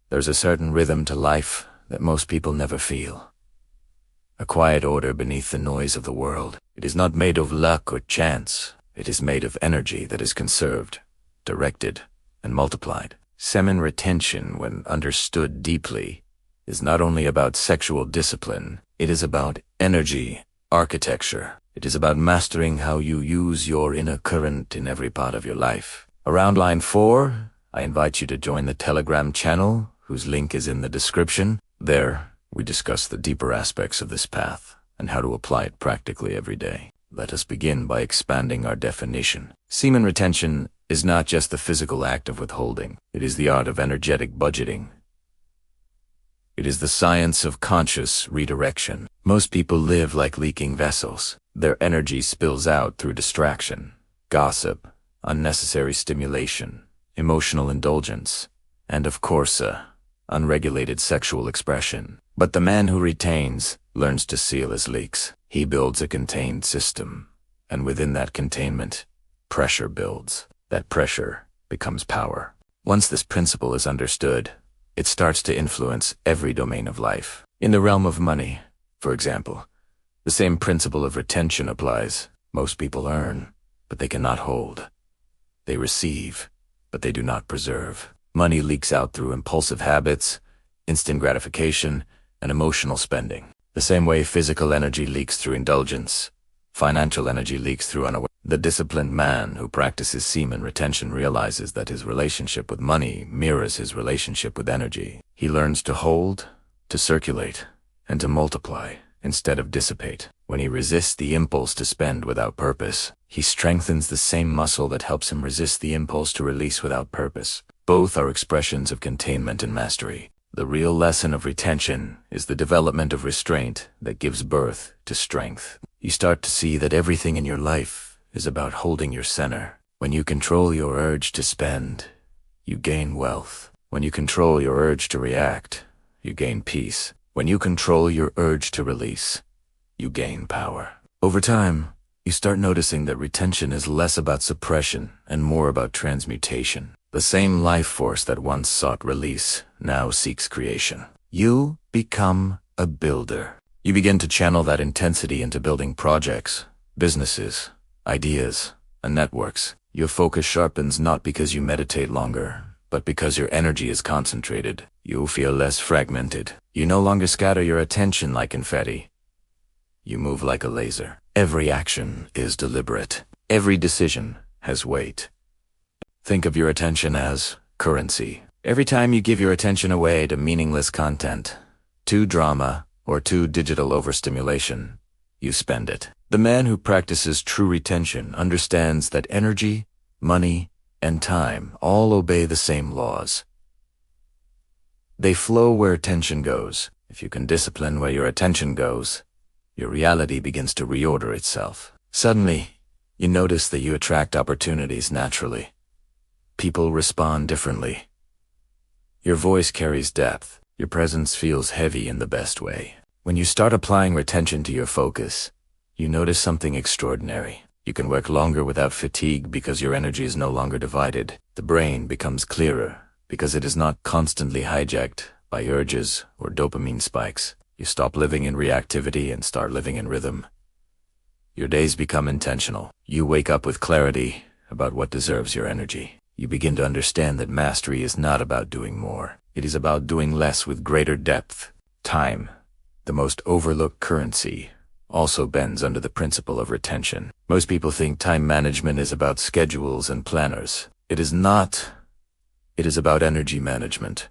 There's a certain rhythm to life that most people never feel. A quiet order beneath the noise of the world. It is not made of luck or chance. It is made of energy that is conserved, directed, and multiplied. Semen retention, when understood deeply, is not only about sexual discipline. It is about energy, architecture. It is about mastering how you use your inner current in every part of your life. Around line 4, I invite you to join the Telegram channel, whose link is in the description. There, we discuss the deeper aspects of this path and how to apply it practically every day. Let us begin by expanding our definition. Semen retention is not just the physical act of withholding. It is the art of energetic budgeting. It is the science of conscious redirection. Most people live like leaking vessels. Their energy spills out through distraction, gossip, unnecessary stimulation, emotional indulgence, and of course, unregulated sexual expression. But the man who retains learns to seal his leaks. He builds a contained system, and within that containment, pressure builds. That pressure becomes power. Once this principle is understood, it starts to influence every domain of life. In the realm of money, for example, the same principle of retention applies. Most people earn, but they cannot hold. They receive, but they do not preserve. Money leaks out through impulsive habits, instant gratification, and emotional spending. The same way physical energy leaks through indulgence, financial energy leaks through unawareness. The disciplined man who practices semen retention realizes that his relationship with money mirrors his relationship with energy. He learns to hold, to circulate, and to multiply instead of dissipate. When he resists the impulse to spend without purpose, he strengthens the same muscle that helps him resist the impulse to release without purpose. Both are expressions of containment and mastery. The real lesson of retention is the development of restraint that gives birth to strength. You start to see that everything in your life is about holding your center. When you control your urge to spend, you gain wealth. When you control your urge to react, you gain peace. When you control your urge to release, you gain power. Over time, you start noticing that retention is less about suppression and more about transmutation. The same life force that once sought release now seeks creation. You become a builder. You begin to channel that intensity into building projects, businesses, ideas, and networks. Your focus sharpens not because you meditate longer, but because your energy is concentrated. You feel less fragmented. You no longer scatter your attention like confetti. You move like a laser. Every action is deliberate. Every decision has weight. Think of your attention as currency. Every time you give your attention away to meaningless content, to drama, or to digital overstimulation, you spend it. The man who practices true retention understands that energy, money, and time all obey the same laws. They flow where attention goes. If you can discipline where your attention goes, your reality begins to reorder itself. Suddenly, you notice that you attract opportunities naturally. People respond differently. Your voice carries depth. Your presence feels heavy in the best way. When you start applying retention to your focus, you notice something extraordinary. You can work longer without fatigue because your energy is no longer divided. The brain becomes clearer because it is not constantly hijacked by urges or dopamine spikes. You stop living in reactivity and start living in rhythm. Your days become intentional. You wake up with clarity about what deserves your energy. You begin to understand that mastery is not about doing more. It is about doing less with greater depth. Time, the most overlooked currency, also bends under the principle of retention. Most people think time management is about schedules and planners. It is not. It is about energy management.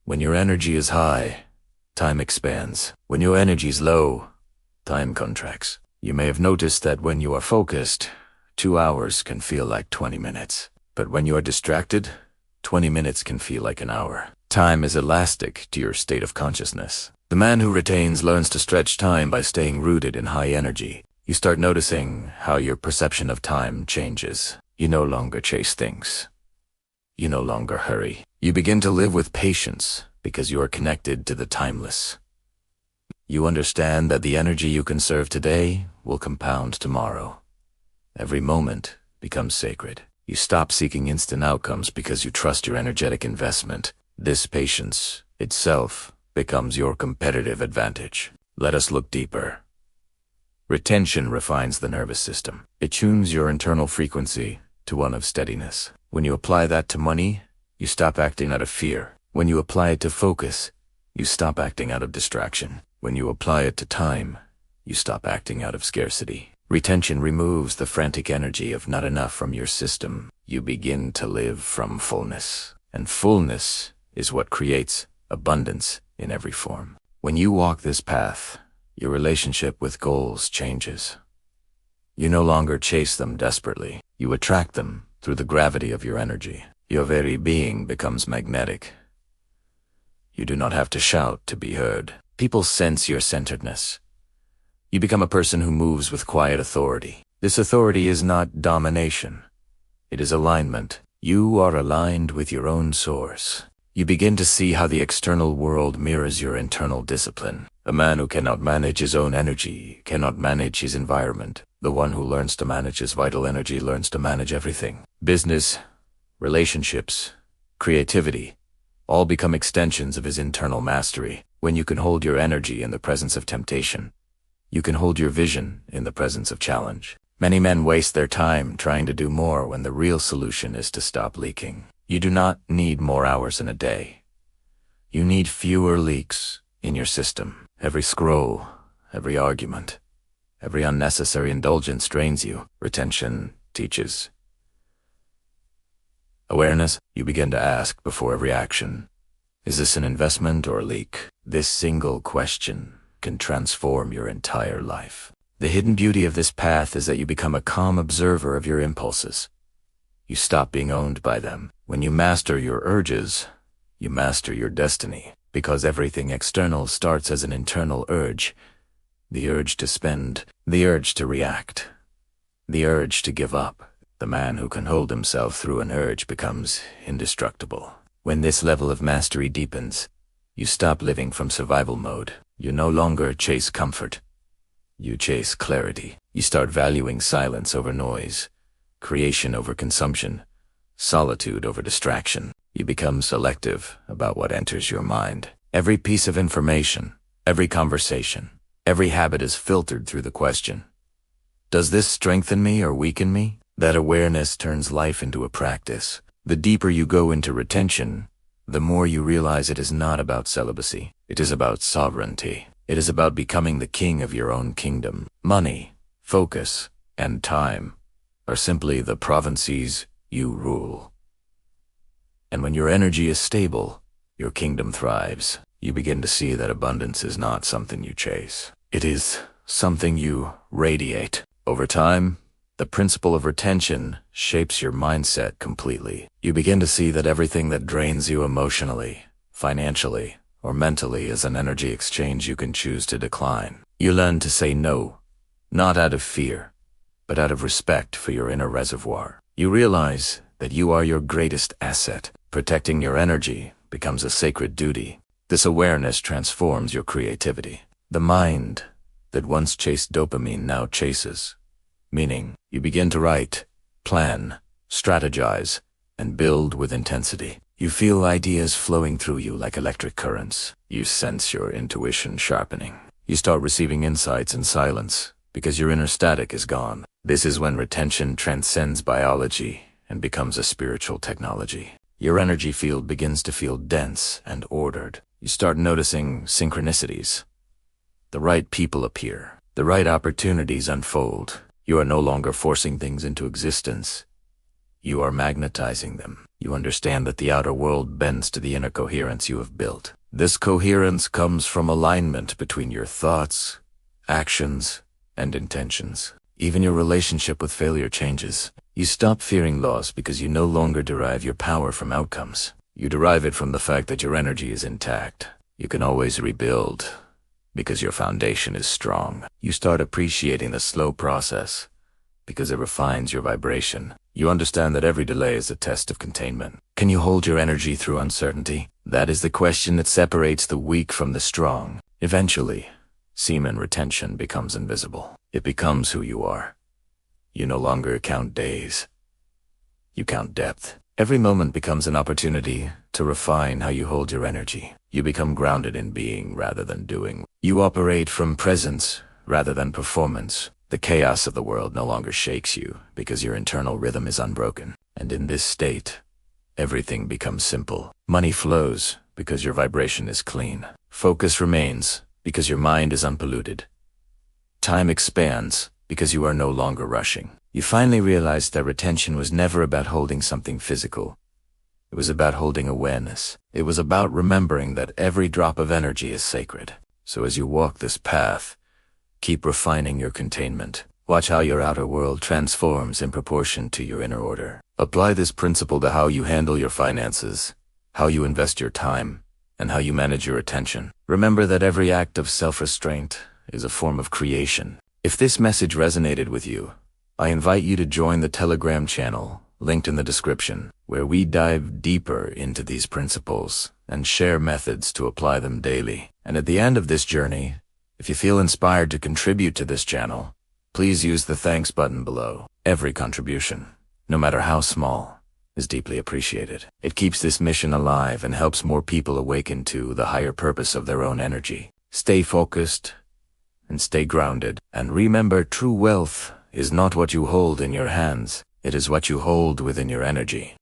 When your energy is high, time expands. When your energy is low, time contracts. You may have noticed that when you are focused, 2 hours can feel like 20 minutes. But when you are distracted, 20 minutes can feel like an hour. Time is elastic to your state of consciousness. The man who retains learns to stretch time by staying rooted in high energy. You start noticing how your perception of time changes. You no longer chase things. You no longer hurry. You begin to live with patience because you are connected to the timeless. You understand that the energy you conserve today will compound tomorrow. Every moment becomes sacred. You stop seeking instant outcomes because you trust your energetic investment. This patience itself becomes your competitive advantage. Let us look deeper. Retention refines the nervous system. It tunes your internal frequency to one of steadiness. When you apply that to money, you stop acting out of fear. When you apply it to focus, you stop acting out of distraction. When you apply it to time, you stop acting out of scarcity. Retention removes the frantic energy of not enough from your system. You begin to live from fullness. And fullness is what creates abundance in every form. When you walk this path, your relationship with goals changes. You no longer chase them desperately. You attract them through the gravity of your energy. Your very being becomes magnetic. You do not have to shout to be heard. People sense your centeredness. You become a person who moves with quiet authority. This authority is not domination. It is alignment. You are aligned with your own source. You begin to see how the external world mirrors your internal discipline. A man who cannot manage his own energy cannot manage his environment. The one who learns to manage his vital energy learns to manage everything. Business, relationships, creativity, all become extensions of his internal mastery. When you can hold your energy in the presence of temptation, you can hold your vision in the presence of challenge. Many men waste their time trying to do more when the real solution is to stop leaking. You do not need more hours in a day. You need fewer leaks in your system. Every scroll, every argument, every unnecessary indulgence drains you. Retention teaches. Awareness, you begin to ask before every action, is this an investment or a leak? This single question can transform your entire life. The hidden beauty of this path is that you become a calm observer of your impulses. You stop being owned by them. When you master your urges, you master your destiny, because everything external starts as an internal urge. The urge to spend, the urge to react, the urge to give up. The man who can hold himself through an urge becomes indestructible. When this level of mastery deepens, you stop living from survival mode. You no longer chase comfort. You chase clarity. You start valuing silence over noise, creation over consumption, solitude over distraction. You become selective about what enters your mind. Every piece of information, every conversation, every habit is filtered through the question, does this strengthen me or weaken me? That awareness turns life into a practice. The deeper you go into retention, the more you realize it is not about celibacy. It is about sovereignty. It is about becoming the king of your own kingdom. Money, focus, and time are simply the provinces you rule. And when your energy is stable, your kingdom thrives. You begin to see that abundance is not something you chase. It is something you radiate. Over time, the principle of retention shapes your mindset completely. You begin to see that everything that drains you emotionally, financially, or mentally is an energy exchange you can choose to decline. You learn to say no, not out of fear, but out of respect for your inner reservoir. You realize that you are your greatest asset. Protecting your energy becomes a sacred duty. This awareness transforms your creativity. The mind that once chased dopamine now chases, meaning you begin to write, plan, strategize, and build with intensity. You feel ideas flowing through you like electric currents. You sense your intuition sharpening. You start receiving insights in silence because your inner static is gone. This is when retention transcends biology and becomes a spiritual technology. Your energy field begins to feel dense and ordered. You start noticing synchronicities. The right people appear. The right opportunities unfold. You are no longer forcing things into existence. You are magnetizing them. You understand that the outer world bends to the inner coherence you have built. This coherence comes from alignment between your thoughts, actions, and intentions. Even your relationship with failure changes. You stop fearing loss because you no longer derive your power from outcomes. You derive it from the fact that your energy is intact. You can always rebuild because your foundation is strong. You start appreciating the slow process because it refines your vibration. You understand that every delay is a test of containment. Can you hold your energy through uncertainty? That is the question that separates the weak from the strong. Eventually, semen retention becomes invisible. It becomes who you are. You no longer count days. You count depth. Every moment becomes an opportunity to refine how you hold your energy. You become grounded in being rather than doing. You operate from presence rather than performance. The chaos of the world no longer shakes you because your internal rhythm is unbroken. And in this state, everything becomes simple. Money flows because your vibration is clean. Focus remains because your mind is unpolluted. Time expands because you are no longer rushing. You finally realize that retention was never about holding something physical. It was about holding awareness. It was about remembering that every drop of energy is sacred. So as you walk this path, keep refining your containment. Watch how your outer world transforms in proportion to your inner order. Apply this principle to how you handle your finances, how you invest your time, and how you manage your attention. Remember that every act of self-restraint is a form of creation. If this message resonated with you, I invite you to join the Telegram channel, linked in the description, where we dive deeper into these principles and share methods to apply them daily. And at the end of this journey, if you feel inspired to contribute to this channel, please use the thanks button below. Every contribution, no matter how small, is deeply appreciated. It keeps this mission alive and helps more people awaken to the higher purpose of their own energy. Stay focused and stay grounded. And remember, true wealth is not what you hold in your hands. It is what you hold within your energy.